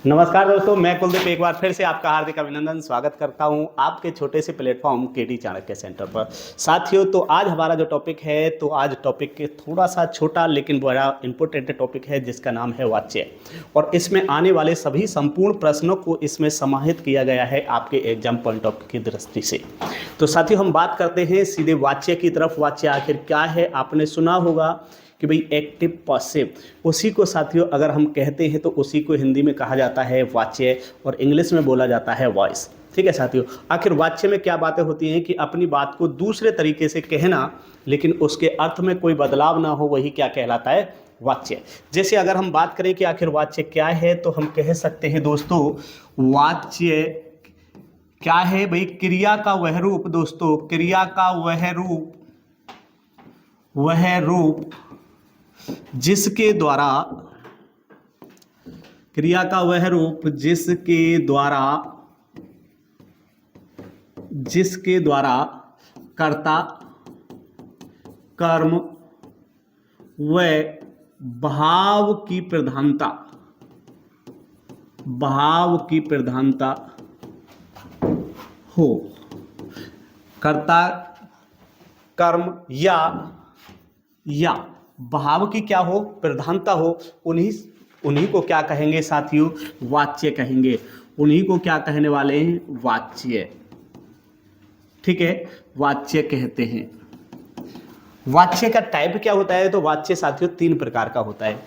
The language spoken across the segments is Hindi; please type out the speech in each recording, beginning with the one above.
नमस्कार दोस्तों, मैं कुलदीप एक बार फिर से आपका हार्दिक अभिनंदन स्वागत करता हूं आपके छोटे से प्लेटफॉर्म केटी चाणक्य सेंटर पर। साथियों, तो आज हमारा जो टॉपिक है, तो आज टॉपिक के थोड़ा सा छोटा लेकिन बड़ा इंपॉर्टेंट टॉपिक है जिसका नाम है वाच्य। और इसमें आने वाले सभी संपूर्ण प्रश्नों को इसमें समाहित किया गया है आपके एग्जाम पॉइंट ऑफ की दृष्टि से। तो साथियों, हम बात करते हैं सीधे वाच्य की तरफ। वाच्य आखिर क्या है? आपने सुना होगा कि भाई एक्टिव पॉसिव, उसी को साथियों अगर हम कहते हैं तो उसी को हिंदी में कहा जाता है वाच्य और इंग्लिश में बोला जाता है वॉइस। ठीक है साथियों, आखिर वाच्य में क्या बातें होती हैं कि अपनी बात को दूसरे तरीके से कहना लेकिन उसके अर्थ में कोई बदलाव ना हो, वही क्या कहलाता है? वाच्य। जैसे अगर हम बात करें कि आखिर वाच्य क्या है, तो हम कह सकते हैं दोस्तों, वाच्य क्या है भाई? क्रिया का वह रूप दोस्तों, क्रिया का वह रूप जिसके द्वारा, क्रिया का वह रूप जिसके द्वारा कर्ता, कर्म व भाव की प्रधानता हो। कर्ता, कर्म या भाव की क्या हो? प्रधानता हो। उन्हीं को क्या कहेंगे साथियों? वाच्य कहेंगे। उन्हीं को क्या कहने वाले हैं? वाच्य। ठीक है, वाच्य कहते हैं। वाच्य का टाइप क्या होता है? तो वाच्य साथियों तीन प्रकार का होता है।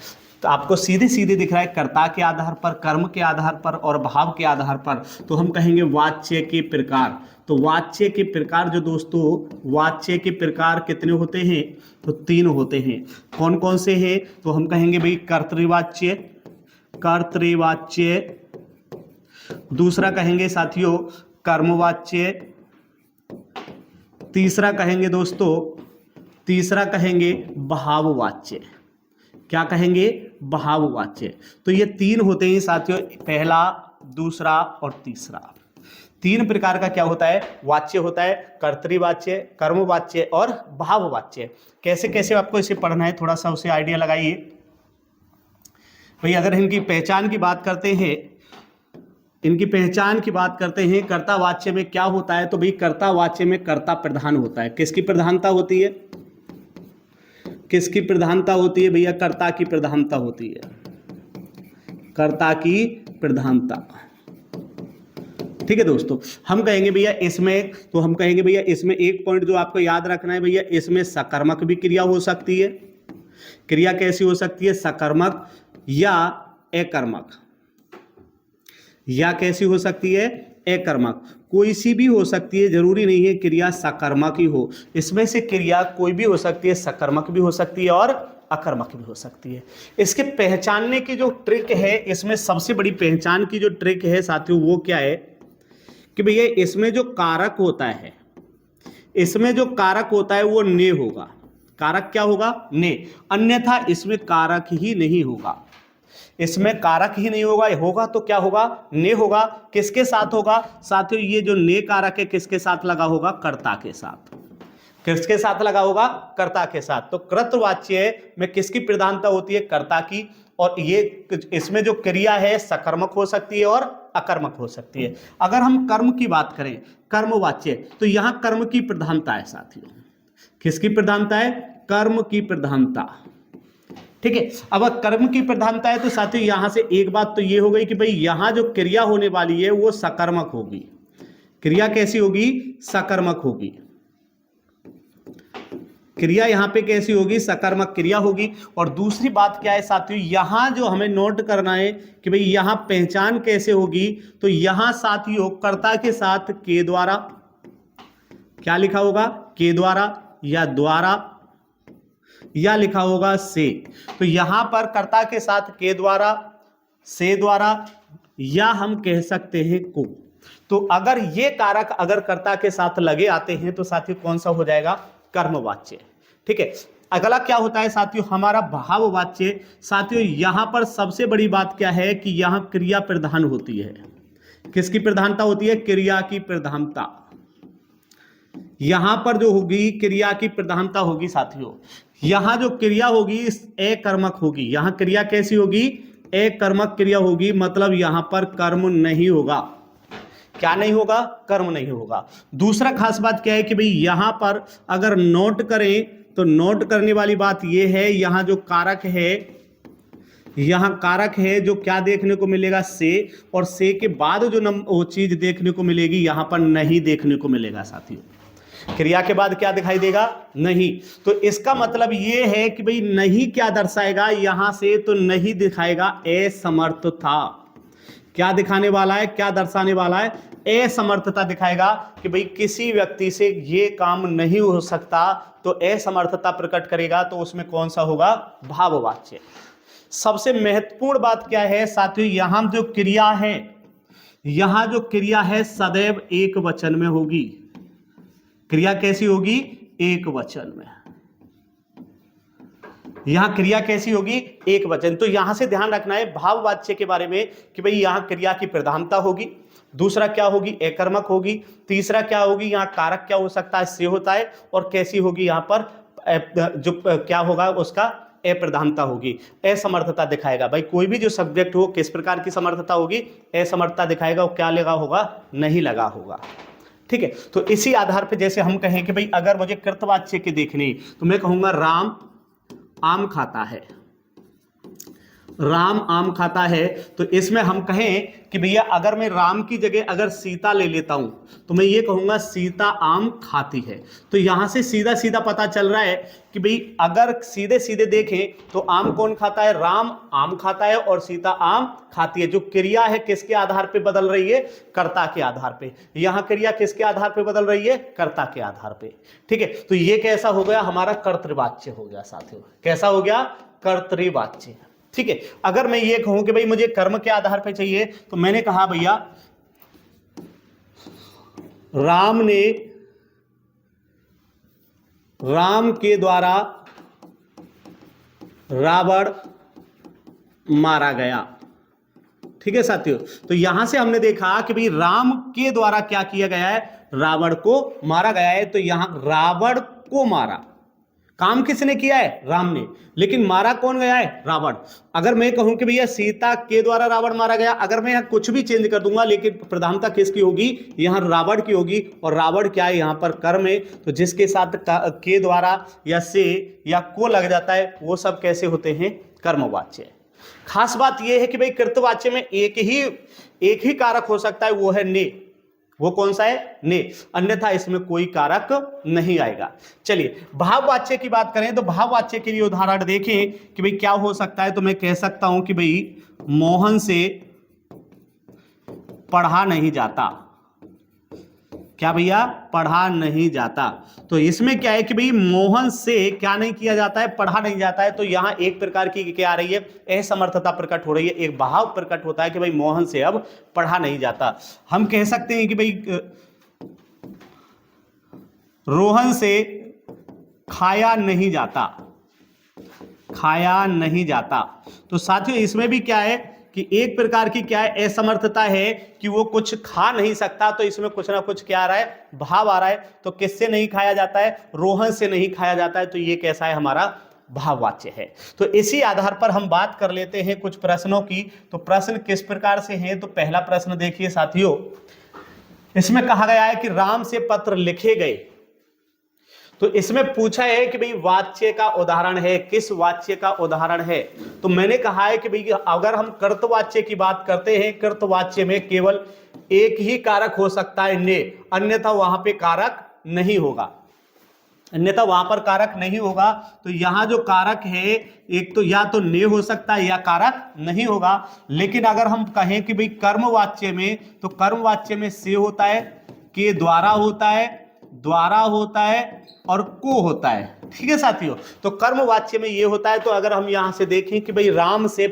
तो आपको सीधे सीधे दिख रहा है, कर्ता के आधार पर, कर्म के आधार पर और भाव के आधार पर। तो हम कहेंगे वाच्य के प्रकार। तो वाच्य के प्रकार जो दोस्तों, वाच्य के प्रकार कितने होते हैं? तो तीन होते हैं। कौन कौन से हैं? तो हम कहेंगे भाई कर्तृवाच्य, दूसरा कहेंगे साथियों कर्मवाच्य, तीसरा कहेंगे भाववाच्य। क्या कहेंगे? भाववाच्य। तो ये तीन होते हैं साथियों, पहला, दूसरा और तीसरा। तीन प्रकार का क्या होता है? वाच्य होता है, कर्तृवाच्य, कर्मवाच्य और भाववाच्य। कैसे कैसे आपको इसे पढ़ना है, थोड़ा सा उसे आइडिया लगाइए भाई। अगर इनकी पहचान की बात करते हैं, कर्तावाच्य में क्या होता है? तो भाई कर्तावाच्य में कर्ता प्रधान होता है। किसकी प्रधानता होती है? भैया? कर्ता की प्रधानता होती है। कर्ता की प्रधानता। ठीक है दोस्तों, हम कहेंगे भैया इसमें एक पॉइंट जो आपको याद रखना है भैया, इसमें सकर्मक भी क्रिया हो सकती है। क्रिया कैसी हो सकती है? सकर्मक या अकर्मक। या कैसी हो सकती है? अकर्मक। कोई सी भी हो सकती है, जरूरी नहीं है क्रिया सकर्मक ही हो। इसमें से क्रिया कोई भी हो सकती है, सकर्मक भी हो सकती है और अकर्मक भी हो सकती है। इसके पहचानने की जो ट्रिक है, इसमें सबसे बड़ी पहचान की जो ट्रिक है साथियों, वो क्या है कि भैया इसमें जो कारक होता है वो ने होगा। कारक क्या होगा? ने। अन्यथा इसमें कारक ही नहीं होगा। होगा तो क्या होगा? ने होगा। किसके साथ होगा साथियों? ये जो ने कारक है किसके साथ लगा होगा? कर्ता के साथ। किसके साथ लगा होगा? कर्ता के साथ। तो कृतवाच्य में किसकी प्रधानता होती है? कर्ता की। और ये इसमें जो क्रिया है सकर्मक हो सकती है और अकर्मक हो सकती है। अगर हम कर्म की बात करें, कर्मवाच्य, तो यहां कर्म की प्रधानता है साथियों। किसकी प्रधानता है? कर्म की प्रधानता। ठीक है, अब कर्म की प्रधानता है तो साथियों यहां से एक बात तो ये हो गई कि भाई यहां जो क्रिया होने वाली है वो सकर्मक होगी। क्रिया कैसी होगी? सकर्मक होगी। क्रिया यहां पे कैसी होगी? सकर्मक क्रिया होगी। और दूसरी बात क्या है साथियों, यहां जो हमें नोट करना है कि भाई यहां पहचान कैसे होगी, तो यहां साथियों कर्ता के साथ के द्वारा, क्या लिखा होगा? के द्वारा या द्वारा, या लिखा होगा से। तो यहां पर कर्ता के साथ के द्वारा, से द्वारा, या हम कह सकते हैं को। तो अगर ये कारक अगर कर्ता के साथ लगे आते हैं तो साथियों कौन सा हो जाएगा? कर्मवाच्य। ठीक है, अगला क्या होता है साथियों? हमारा भाववाच्य। साथियों यहां पर सबसे बड़ी बात क्या है कि यहां क्रिया प्रधान होती है। किसकी प्रधानता होती है? क्रिया की प्रधानता। यहां पर जो होगी क्रिया की प्रधानता होगी साथियों, यहां जो क्रिया होगी अकर्मक होगी। यहां क्रिया कैसी होगी? अकर्मक क्रिया होगी, मतलब यहां पर कर्म नहीं होगा। क्या नहीं होगा? कर्म नहीं होगा। दूसरा खास बात क्या है कि भाई यहां पर अगर नोट करें तो नोट करने वाली बात यह है, यहां जो कारक है, यहां कारक है जो क्या देखने को मिलेगा? से, और से के बाद जो वो चीज देखने को मिलेगी यहां पर नहीं देखने को मिलेगा साथियों। क्रिया के बाद क्या दिखाई देगा? नहीं। तो इसका मतलब ये है कि भाई नहीं क्या दर्शाएगा यहां से? तो नहीं दिखाएगा असमर्थता। क्या दिखाने वाला है? क्या दर्शाने वाला है? असमर्थता दिखाएगा कि भाई किसी व्यक्ति से ये काम नहीं हो सकता, तो असमर्थता प्रकट करेगा। तो उसमें कौन सा होगा? भाववाच्य। सबसे महत्वपूर्ण बात क्या है साथियों? यहां जो क्रिया है, यहां जो क्रिया है सदैव एक वचन में होगी। क्रिया कैसी होगी? एक वचन में। यहां क्रिया कैसी होगी? एक वचन। तो यहां से ध्यान रखना है भाववाच्य के बारे में कि भाई यहां क्रिया की प्रधानता होगी, दूसरा क्या होगी? अकर्मक होगी, तीसरा क्या होगी? यहां कारक क्या हो सकता है? से होता है। और कैसी होगी? यहां पर जो क्या होगा उसका अप्रधानता होगी, असमर्थता दिखाएगा। भाई कोई भी जो सब्जेक्ट हो किस प्रकार की समर्थता होगी? असमर्थता दिखाएगा। और क्या लगा होगा? नहीं लगा होगा। ठीक है। तो इसी आधार पर जैसे हम कहें कि भाई अगर मुझे कृतवाच्य के देखने, तो मैं कहूंगा राम आम खाता है। राम आम खाता है। तो इसमें हम कहें कि भैया अगर मैं राम की जगह अगर सीता ले लेता हूं, तो मैं ये कहूंगा सीता आम खाती है। तो यहां से सीधा सीधा पता चल रहा है कि भाई अगर सीधे सीधे देखें तो आम कौन खाता है? राम आम खाता है और सीता आम खाती है। जो क्रिया है किसके आधार पे बदल रही है? कर्ता के आधार पे। यहां क्रिया किसके आधार पे बदल रही है? कर्ता के आधार पे। ठीक है। तो ये कैसा हो गया? हमारा कर्तृवाच्य हो गया साथियों। कैसा हो गया? कर्तृवाच्य। ठीक है। अगर मैं ये कहूं कि भाई मुझे कर्म के आधार पे चाहिए, तो मैंने कहा भैया राम के द्वारा रावण मारा गया। ठीक है साथियों। तो यहां से हमने देखा कि भाई राम के द्वारा क्या किया गया है? रावण को मारा गया है। तो यहां रावण को मारा, काम किसने किया है? राम ने। लेकिन मारा कौन गया है? रावण। अगर मैं कहूं कि भैया सीता के द्वारा रावण मारा गया, अगर मैं यहां कुछ भी चेंज कर दूंगा, लेकिन प्रधानता किसकी होगी? यहां रावण की होगी। और रावण क्या है? यहां पर कर्म है। तो जिसके साथ के द्वारा या से या को लग जाता है वो सब कैसे होते हैं? कर्मवाच्य। खास बात यह है कि भाई कृतवाच्य में एक ही कारक हो सकता है, वो है ने। वो कौन सा है? ने। अन्यथा इसमें कोई कारक नहीं आएगा। चलिए भाववाच्य की बात करें तो भाववाच्य के लिए उदाहरण देखें कि भाई क्या हो सकता है। तो मैं कह सकता हूं कि भाई मोहन से पढ़ा नहीं जाता। क्या भैया? पढ़ा नहीं जाता। तो इसमें क्या है कि भाई मोहन से क्या नहीं किया जाता है? पढ़ा नहीं जाता है। तो यहां एक प्रकार की क्या आ रही है? असमर्थता प्रकट हो रही है। एक भाव प्रकट होता है कि भाई मोहन से अब पढ़ा नहीं जाता। हम कह सकते हैं कि भाई रोहन से खाया नहीं जाता। खाया नहीं जाता। तो साथियों इसमें भी क्या है कि एक प्रकार की क्या है? असमर्थता है कि वो कुछ खा नहीं सकता। तो इसमें कुछ ना कुछ क्या आ रहा है? भाव आ रहा है। तो किससे नहीं खाया जाता है? रोहन से नहीं खाया जाता है। तो ये कैसा है? हमारा भाववाच्य है। तो इसी आधार पर हम बात कर लेते हैं कुछ प्रश्नों की। तो प्रश्न किस प्रकार से हैं? तो पहला प्रश्न देखिए साथियों, इसमें कहा गया है कि राम से पत्र लिखे गए। तो इसमें पूछा है कि भाई वाच्य का उदाहरण है, किस वाच्य का उदाहरण है? तो मैंने कहा है कि भाई अगर हम कर्तवाच्य की बात करते हैं, कर्तवाच्य में केवल एक ही कारक हो सकता है ने, अन्यथा वहां पे कारक नहीं होगा। अन्यथा वहां पर कारक नहीं होगा। तो यहां जो कारक है एक तो या तो ने हो सकता है या कारक नहीं होगा। लेकिन अगर हम कहें कि भाई कर्मवाच्य में, तो कर्मवाच्य में से होता है, के द्वारा होता है, द्वारा होता है और को होता है। ठीक है साथियों। तो कर्मवाच्य में ये होता है। तो अगर हम यहां से देखें कि भाई राम से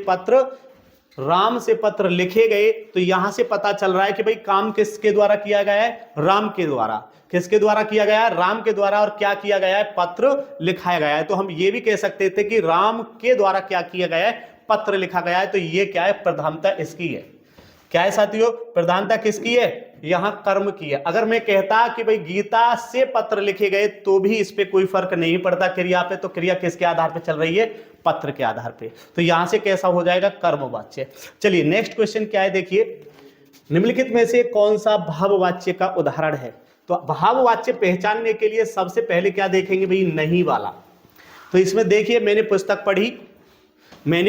पत्र लिखे गए, तो यहां से पता चल रहा है कि भाई काम किसके द्वारा किया गया है? राम के द्वारा। किसके द्वारा किया गया है? राम के द्वारा। और क्या किया गया है? पत्र लिखाया गया है। तो हम ये भी कह सकते थे कि राम के द्वारा क्या किया गया है? पत्र लिखा गया है। तो ये क्या है? प्रधानता इसकी है। क्या है साथियों, प्रधानता किसकी है, यहां कर्म की है। अगर मैं कहता कि भाई गीता से पत्र लिखे गए तो भी इस पे कोई फर्क नहीं पड़ता क्रिया पे, तो क्रिया किसके आधार पे चल रही है, पत्र के आधार पे, तो यहां से कैसा हो जाएगा, कर्मवाच्य। चलिए नेक्स्ट क्वेश्चन क्या है, देखिए निम्नलिखित में से कौन सा भाववाच्य का उदाहरण है। तो भाववाच्य पहचानने के लिए सबसे पहले क्या देखेंगे भाई, नहीं वाला। तो इसमें देखिए मैंने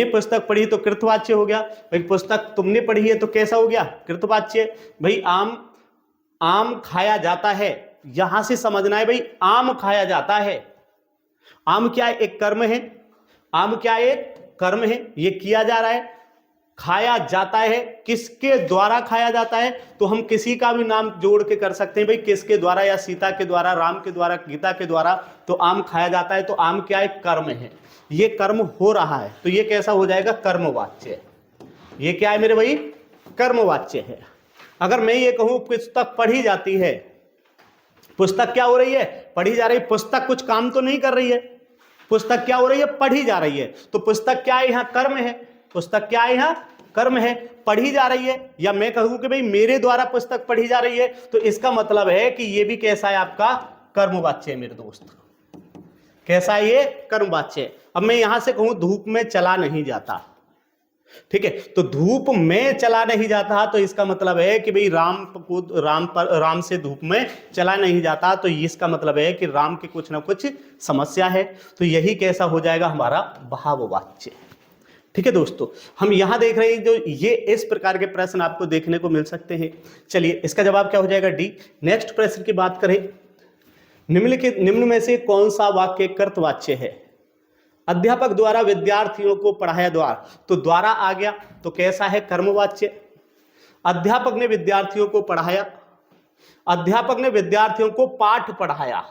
पुस्तक पढ़ी तो कृतवाच्य हो गया भाई, पुस्तक तुमने पढ़ी है तो कैसा हो गया, कृतवाच्य। भाई आम खाया जाता है, यहां से समझना है भाई आम खाया जाता है, आम क्या है, एक कर्म है, आम क्या है, एक कर्म है, ये किया जा रहा है। खाया जाता है, किसके द्वारा खाया जाता है, तो हम किसी का भी नाम जोड़ के कर सकते हैं भाई, किसके द्वारा, या सीता के द्वारा, राम के द्वारा, गीता के द्वारा, तो आम खाया जाता है, तो आम क्या है, कर्म है, ये कर्म हो रहा है, तो ये कैसा हो जाएगा, कर्मवाच्य। ये क्या है मेरे भाई, कर्मवाच्य है। अगर मैं ये कहूं पुस्तक पढ़ी जाती है, पुस्तक क्या हो रही है, पढ़ी जा रही है, पुस्तक कुछ काम तो नहीं कर रही है, पुस्तक क्या हो रही है, पढ़ी जा रही है, तो पुस्तक क्या है, यहां कर्म है, पुस्तक क्या है, यहां कर्म है, पढ़ी जा रही है। या मैं कहूं कि भाई मेरे द्वारा पुस्तक पढ़ी जा रही है, तो इसका मतलब है कि ये भी कैसा है, आपका कर्मवाच्य है मेरे दोस्त, कैसा है ये, कर्मवाच्य। अब मैं यहां से कहूं धूप में चला नहीं जाता, ठीक है, तो धूप में चला नहीं जाता, तो इसका मतलब है कि भाई राम से धूप में चला नहीं जाता, तो इसका मतलब है कि राम की कुछ ना कुछ समस्या है, तो यही कैसा हो जाएगा, हमारा भाववाच्य। ठीक है दोस्तों, हम यहां देख रहे हैं जो ये इस प्रकार के प्रश्न आपको देखने को मिल सकते हैं। चलिए इसका जवाब क्या हो जाएगा, डी। नेक्स्ट प्रश्न की बात करें, निम्न में से कौन सा वाक्य कर्तवाच्य है। अध्यापक द्वारा विद्यार्थियों को पढ़ाया, द्वारा, तो द्वारा आ गया, तो कैसा है, कर्मवाच्य। अध्यापक ने विद्यार्थियों को पढ़ाया, अध्यापक ने विद्यार्थियों को पाठ पढ़ाया,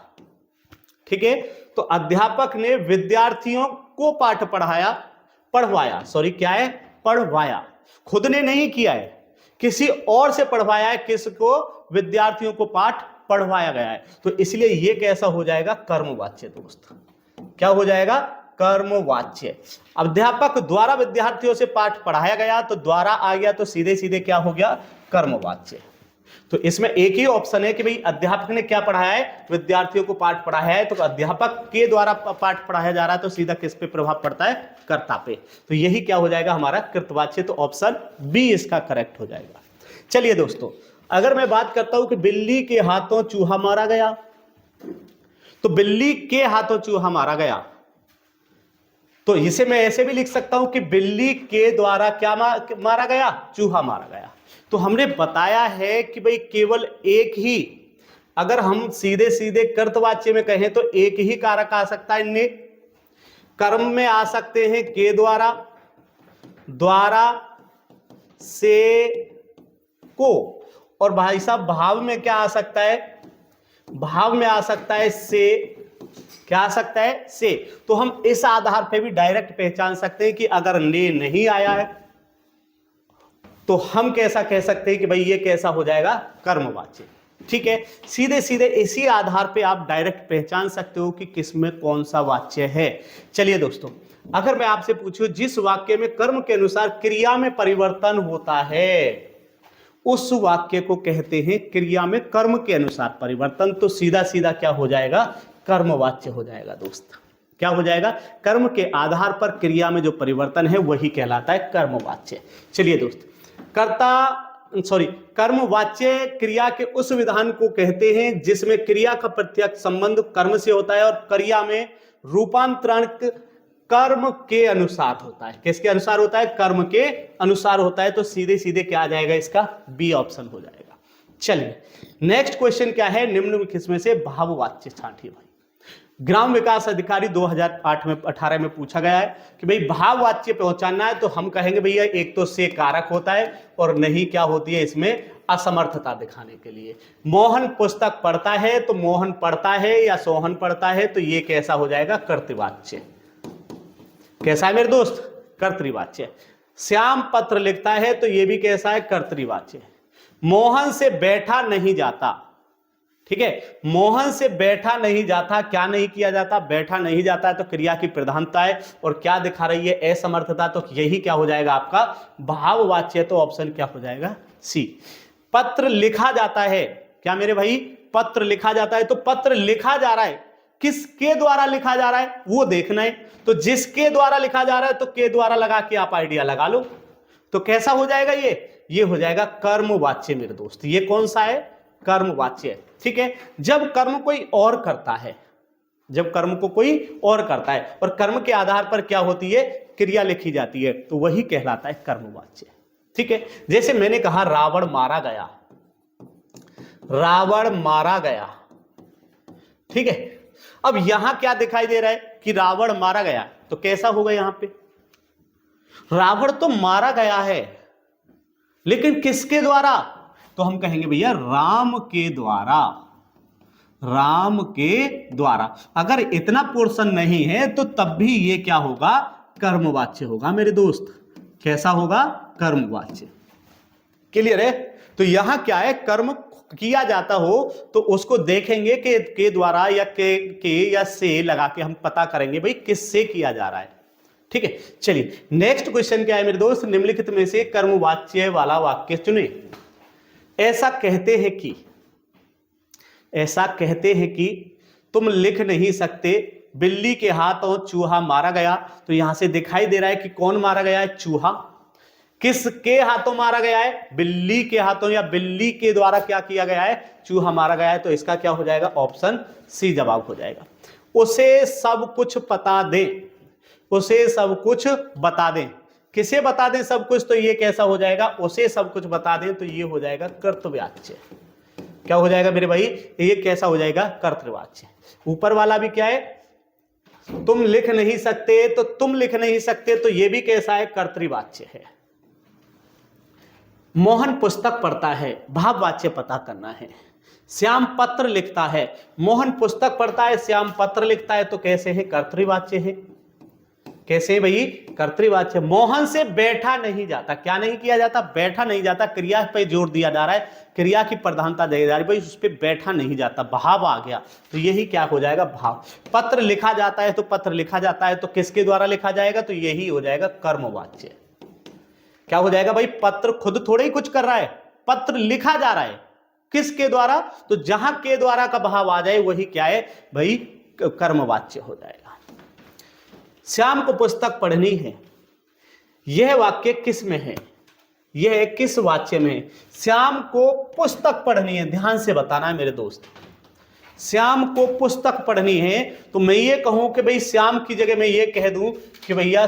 ठीक है, तो अध्यापक ने विद्यार्थियों को पाठ पढ़वाया, सॉरी क्या है, पढ़वाया, खुद ने नहीं किया है, किसी और से पढ़वाया है, किसको, विद्यार्थियों को पाठ पढ़वाया गया है, तो इसलिए ये कैसा हो जाएगा, कर्मवाच्य दोस्त, क्या हो जाएगा, कर्मवाच्य। अध्यापक द्वारा विद्यार्थियों से पाठ पढ़ाया गया, तो द्वारा आ गया, तो सीधे सीधे क्या हो गया, कर्मवाच्य। तो इसमें एक ही ऑप्शन है कि भाई अध्यापक ने क्या पढ़ाया है, विद्यार्थियों को पाठ पढ़ाया है, तो अध्यापक के द्वारा पाठ पढ़ाया जा रहा है, तो सीधा किस पे प्रभाव पड़ता है, कर्ता पे, तो यही क्या हो जाएगा, हमारा कृतवाच्य, तो ऑप्शन बी इसका करेक्ट हो जाएगा। चलिए दोस्तों, अगर मैं बात करता हूं कि बिल्ली के हाथों चूहा मारा गया, तो बिल्ली के हाथों चूहा मारा गया, तो इसे मैं ऐसे भी लिख सकता हूं कि बिल्ली के द्वारा क्या मारा गया, चूहा मारा गया। तो हमने बताया है कि भाई केवल एक ही, अगर हम सीधे सीधे कर्तवाच्य में कहें तो एक ही कारक आ सकता है, इनमें कर्म में आ सकते हैं के द्वारा, द्वारा, से, को, और भाई साहब भाव में क्या आ सकता है, भाव में आ सकता है से, क्या आ सकता है, से। तो हम इस आधार पे भी डायरेक्ट पहचान सकते हैं कि अगर ने नहीं आया है तो हम कैसा कह सकते हैं कि भाई ये कैसा हो जाएगा, कर्मवाच्य। ठीक है, सीधे सीधे इसी आधार पे आप डायरेक्ट पहचान सकते हो कि किसमें कौन सा वाच्य है। चलिए दोस्तों, अगर मैं आपसे पूछूं जिस वाक्य में कर्म के अनुसार क्रिया में परिवर्तन होता है उस वाक्य को कहते हैं क्रिया में कर्म के अनुसार परिवर्तन, तो सीधा सीधा क्या हो जाएगा, कर्मवाच्य हो जाएगा दोस्त। क्या हो जाएगा, कर्म के आधार पर क्रिया में जो परिवर्तन है वही कहलाता है कर्मवाच्य। चलिए दोस्त, कर्मवाच्य क्रिया के उस विधान को कहते हैं जिसमें क्रिया का प्रत्यक्ष संबंध कर्म से होता है और क्रिया में रूपांतरण कर्म के अनुसार होता है। किसके अनुसार होता है, कर्म के अनुसार होता है, तो सीधे सीधे क्या आ जाएगा, इसका बी ऑप्शन हो जाएगा। चलिए नेक्स्ट क्वेश्चन क्या है, निम्न किसमें से भाववाच्य छांटिए भाई। ग्राम विकास अधिकारी 2018 में पूछा गया है कि भाई भाववाच्य पहचानना है, तो हम कहेंगे भैया एक तो से कारक होता है और नहीं क्या होती है इसमें असमर्थता दिखाने के लिए। मोहन पुस्तक पढ़ता है, तो मोहन पढ़ता है या सोहन पढ़ता है, तो ये कैसा हो जाएगा, कर्तृवाच्य। कैसा है मेरे दोस्त, कर्तृवाच्य। श्याम पत्र लिखता है, तो ये भी कैसा है, कर्तृवाच्य। मोहन से बैठा नहीं जाता, ठीक है, मोहन से बैठा नहीं जाता, क्या नहीं किया जाता, बैठा नहीं जाता है, तो क्रिया की प्रधानता है। और क्या दिखा रही है, असमर्थता, तो यही क्या हो जाएगा आपका भाववाच्य, तो ऑप्शन क्या हो जाएगा सी। पत्र लिखा जाता है, क्या मेरे भाई पत्र लिखा जाता है, तो पत्र लिखा जा रहा है, किसके द्वारा लिखा जा रहा है वो देखना है। तो जिसके द्वारा लिखा जा रहा है तो के द्वारा लगा के आप आइडिया लगा लो, तो कैसा हो जाएगा ये हो जाएगा कर्मवाच्य मेरे दोस्त। ये कौन सा है, कर्मवाच्य। ठीक है, जब कर्म कोई और करता है, जब कर्म को कोई और करता है और कर्म के आधार पर क्या होती है, क्रिया लिखी जाती है, तो वही कहलाता है कर्मवाच्य। ठीक है, जैसे मैंने कहा रावण मारा गया, रावण मारा गया। ठीक है, अब यहां क्या दिखाई दे रहा है कि रावण मारा गया, तो कैसा होगा यहां पे, रावण तो मारा गया है लेकिन किसके द्वारा, तो हम कहेंगे भैया राम के द्वारा, राम के द्वारा। अगर इतना पोर्शन नहीं है तो तब भी ये क्या होगा, कर्मवाच्य होगा मेरे दोस्त। कैसा होगा, कर्मवाच्य। क्लियर है, तो यहां क्या है, कर्म किया जाता हो तो उसको देखेंगे कि के द्वारा या के या से लगा के हम पता करेंगे भाई किससे किया जा रहा है। ठीक है, चलिए नेक्स्ट क्वेश्चन क्या है मेरे दोस्त, निम्नलिखित में से कर्मवाच्य वाला वाक्य चुने। ऐसा कहते हैं कि, ऐसा कहते हैं कि तुम लिख नहीं सकते, बिल्ली के हाथों चूहा मारा गया। तो यहां से दिखाई दे रहा है कि कौन मारा गया है, चूहा। किसके हाथों मारा गया है, बिल्ली के हाथों, या बिल्ली के द्वारा क्या किया गया है, चूहा मारा गया है। तो इसका क्या हो जाएगा, ऑप्शन सी जवाब हो जाएगा। उसे सब कुछ बता दें, उसे सब कुछ बता दें, किसे बता दें सब कुछ, तो ये कैसा हो जाएगा, उसे सब कुछ बता दें, तो ये हो जाएगा कर्तव्यवाच्य। क्या हो जाएगा मेरे भाई, ये कैसा हो जाएगा, कर्तव्यवाच्य। ऊपर वाला भी क्या है, तुम लिख नहीं सकते, तो तुम लिख नहीं सकते, तो ये भी कैसा है, कर्तव्यवाच्य है। मोहन पुस्तक पढ़ता है, भाववाच्य पता करना है। श्याम पत्र लिखता है, मोहन पुस्तक पढ़ता है, श्याम पत्र लिखता है, तो कैसे है, कर्तव्यवाच्य है। कैसे भाई, कर्तव्यवाच्य। मोहन से बैठा नहीं जाता, क्या नहीं किया जाता, बैठा नहीं जाता, क्रिया पे जोर दिया जा रहा है, क्रिया की प्रधानता दी जा रही है, भाई उस पर बैठा नहीं जाता, भाव आ गया, तो यही क्या हो जाएगा, भाव। पत्र लिखा जाता है, तो पत्र लिखा जाता है, तो किसके द्वारा लिखा जाएगा, तो यही हो जाएगा कर्मवाच्य। क्या हो जाएगा भाई, पत्र खुद थोड़े ही कुछ कर रहा है, पत्र लिखा जा रहा है, किसके द्वारा, तो जहां के द्वारा का भाव आ जाए वही क्या है भाई, कर्मवाच्य हो जाएगा। श्याम को पुस्तक पढ़नी है, यह वाक्य किस में है, यह किस वाच्य में है, श्याम को पुस्तक पढ़नी है, ध्यान से बताना है मेरे दोस्त। श्याम को पुस्तक पढ़नी है, तो मैं ये कहूं कि भाई श्याम की जगह मैं ये कह दूं कि भैया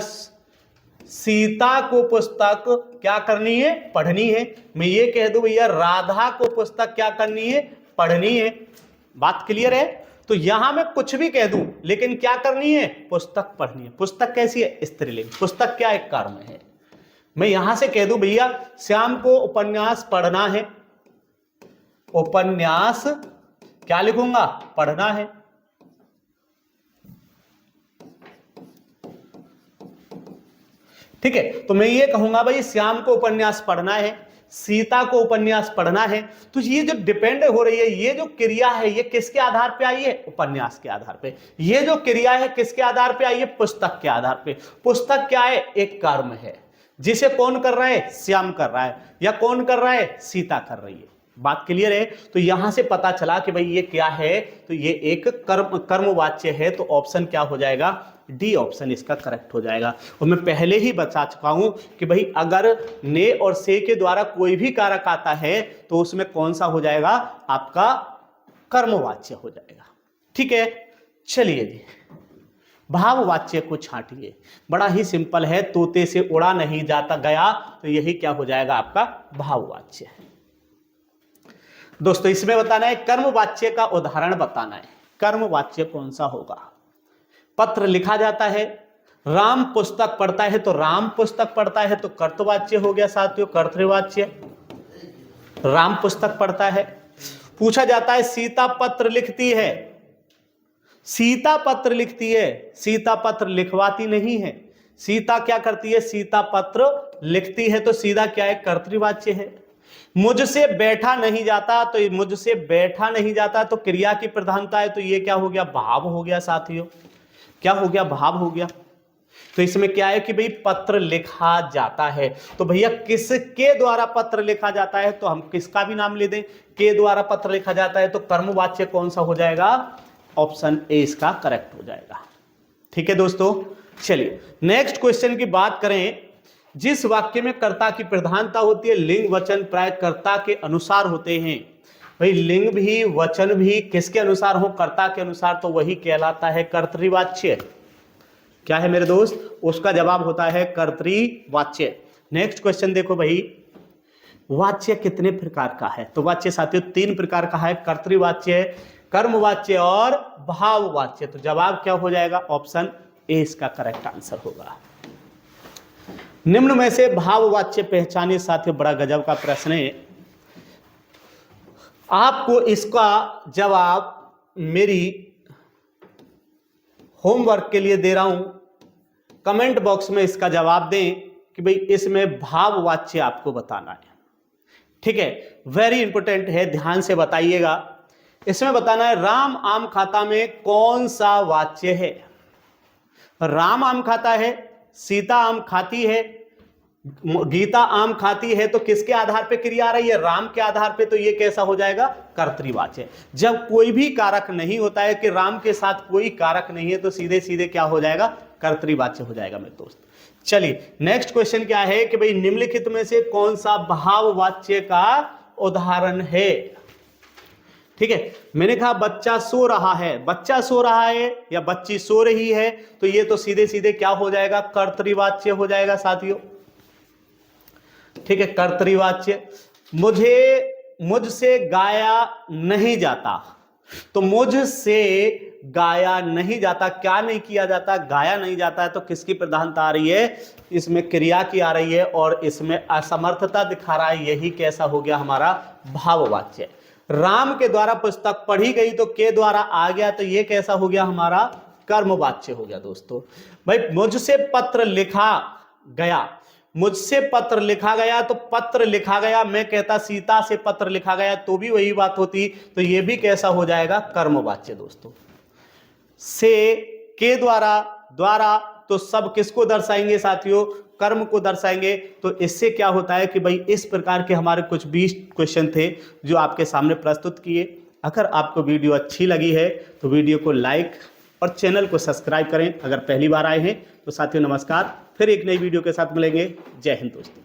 सीता को पुस्तक क्या करनी है, पढ़नी है। मैं ये कह दूं भैया राधा को पुस्तक क्या करनी है, पढ़नी है। बात क्लियर है, तो यहां मैं कुछ भी कह दूं लेकिन क्या करनी है, पुस्तक पढ़नी है। पुस्तक कैसी है, स्त्रीलिंग, पुस्तक क्या एक कर्म है। मैं यहां से कह दूं भैया श्याम को उपन्यास पढ़ना है, उपन्यास क्या लिखूंगा, पढ़ना है। ठीक है, तो मैं ये कहूंगा भाई श्याम को उपन्यास पढ़ना है, सीता को उपन्यास पढ़ना है। तो ये जो डिपेंड हो रही है, ये जो क्रिया है, ये किसके आधार पे आई है, उपन्यास के आधार पे। ये जो क्रिया है किसके आधार पे आई है, पुस्तक के आधार पे। पुस्तक क्या है, एक कर्म है, जिसे कौन कर रहा है, श्याम कर रहा है, या कौन कर रहा है, सीता कर रही है। बात क्लियर है, तो यहां से पता चला कि भाई ये क्या है, तो ये एक कर्मवाच्य है। तो ऑप्शन क्या हो जाएगा, डी ऑप्शन इसका करेक्ट हो जाएगा। और मैं पहले ही बता चुका हूं कि भाई अगर ने और से के द्वारा कोई भी कारक आता है तो उसमें कौन सा हो जाएगा, आपका कर्मवाच्य हो जाएगा। ठीक है, चलिए जी भाववाच्य को छांटिए, बड़ा ही सिंपल है, तोते से उड़ा नहीं जाता गया, तो यही क्या हो जाएगा, आपका भाववाच्य है। दोस्तों इसमें बताना है कर्मवाच्य का उदाहरण बताना है, कर्मवाच्य कौन सा होगा। पत्र लिखा जाता है, राम पुस्तक पढ़ता है, तो राम पुस्तक पढ़ता है तो कर्तवाच्य हो गया साथियों, कर्तृवाच्य। राम पुस्तक पढ़ता है। पूछा जाता है सीता पत्र लिखती है, सीता पत्र लिखती है, सीता पत्र लिखवाती नहीं है, सीता क्या करती है, सीता पत्र लिखती है, तो सीधा क्या है, कर्तृवाच्य है। मुझसे बैठा नहीं जाता, तो मुझसे बैठा नहीं जाता तो क्रिया की प्रधानता है, तो ये क्या हो गया, भाव हो गया साथियों। क्या हो गया, भाव हो गया। तो इसमें क्या है कि भाई पत्र लिखा जाता है, तो भैया किसके द्वारा पत्र लिखा जाता है, तो हम किसका भी नाम ले दें, के द्वारा पत्र लिखा जाता है, तो कर्मवाच्य कौन सा हो जाएगा, ऑप्शन ए इसका करेक्ट हो जाएगा। ठीक है दोस्तों, चलिए नेक्स्ट क्वेश्चन की बात करें। जिस वाक्य में कर्ता की प्रधानता होती है, लिंग वचन प्राय कर्ता के अनुसार होते हैं। भाई लिंग भी वचन भी किसके अनुसार हो, कर्ता के अनुसार, तो वही कहलाता है कर्तृवाच्य। क्या है मेरे दोस्त, उसका जवाब होता है कर्तृवाच्य। नेक्स्ट क्वेश्चन देखो भाई, वाच्य कितने प्रकार का है, तो वाच्य साथियों 3 प्रकार का है, कर्तृवाच्य, कर्मवाच्य और भाववाच्य। तो जवाब क्या हो जाएगा, ऑप्शन ए इसका करेक्ट आंसर होगा। निम्न में से भाववाच्य पहचाने साथियों, बड़ा गजब का प्रश्न है। आपको इसका जवाब मेरी होमवर्क के लिए दे रहा हूं, कमेंट बॉक्स में इसका जवाब दें कि भाई इसमें भाववाच्य आपको बताना है। ठीक है, वेरी इंपॉर्टेंट है, ध्यान से बताइएगा। इसमें बताना है राम आम खाता में कौन सा वाच्य है। राम आम खाता है, सीता आम खाती है, गीता आम खाती है, तो किसके आधार पे क्रिया आ रही है, राम के आधार पे, तो ये कैसा हो जाएगा, कर्तृवाच्य। जब कोई भी कारक नहीं होता है कि राम के साथ कोई कारक नहीं है, तो सीधे सीधे क्या हो जाएगा, कर्तृवाच्य हो जाएगा मेरे दोस्त। चलिए नेक्स्ट क्वेश्चन क्या है कि भाई निम्नलिखित में से कौन सा भाववाच्य का उदाहरण है। ठीक है, मैंने कहा बच्चा सो रहा है, बच्चा सो रहा है या बच्ची सो रही है, तो ये तो सीधे सीधे क्या हो जाएगा, कर्तृवाच्य हो जाएगा साथियों। ठीक है, कर्तृवाच्य। मुझसे गाया नहीं जाता, तो मुझसे गाया नहीं जाता, क्या नहीं किया जाता, गाया नहीं जाता है, तो किसकी प्रधानता आ रही है, इसमें क्रिया की आ रही है और इसमें असमर्थता दिखा रहा है, यही कैसा हो गया हमारा भाववाच्य। राम के द्वारा पुस्तक पढ़ी गई, तो के द्वारा आ गया, तो ये कैसा हो गया हमारा कर्मवाच्य हो गया दोस्तों। भाई मुझसे पत्र लिखा गया, मुझसे पत्र लिखा गया, तो पत्र लिखा गया, मैं कहता सीता से पत्र लिखा गया, तो भी वही बात होती, तो ये भी कैसा हो जाएगा, कर्मवाच्य दोस्तों। से, के द्वारा, तो सब किसको दर्शाएंगे साथियों, कर्म को दर्शाएंगे। तो इससे क्या होता है कि भाई इस प्रकार के हमारे कुछ 20 क्वेश्चन थे जो आपके सामने प्रस्तुत किए। अगर आपको वीडियो अच्छी लगी है तो वीडियो को लाइक और चैनल को सब्सक्राइब करें। अगर पहली बार आए हैं तो साथियों नमस्कार, फिर एक नई वीडियो के साथ मिलेंगे। जय हिंद दोस्तों।